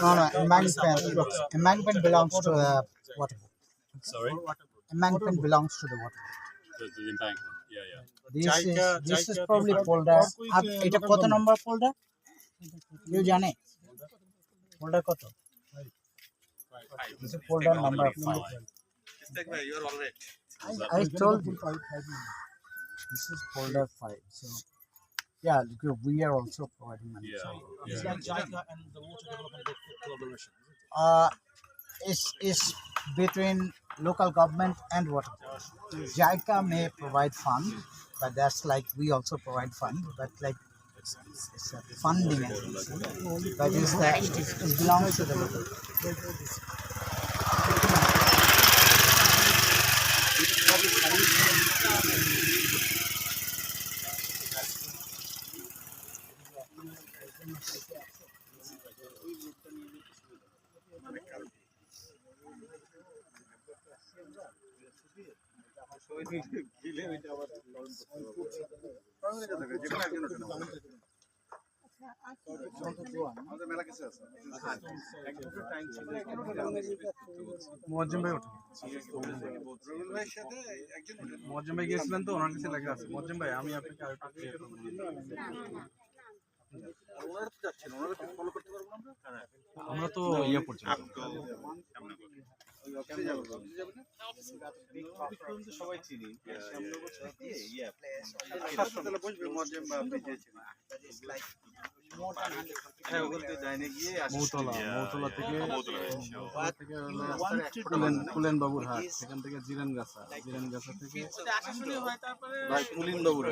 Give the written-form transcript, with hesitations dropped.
No, no, embankment belongs to the water board. Sorry? Embankment belongs to the water board. The embankment. Yeah, yeah. This is probably folder. এটা কত নম্বর folder? কেউ জানে? Folder কত? This is folder number 5. You are all right. I told you. This is folder 5. So, yeah, look, we are also providing money. Yeah. So, Yeah. Like JICA and the Water Development collaboration. is between local government and water board. JICA may provide fund, but that's like we also provide fund, but like it's a funding agency, but it belongs to the local government. Moazzem ভাই ওঠেন। মোয়াজ্জেম ভাই গিয়েছিলেন তো, ওনার কাছে লেখা আছে। মোয়াজ্জেম ভাই, আমি আপনাকে আরেকটা আমরা তো ইয়ে পর্যন্ত সবাই চিনি মৌতলা থেকে কুলেন বাবুর হাট, সেখান থেকে জিরান গাছা থেকে কুলিন বাবুর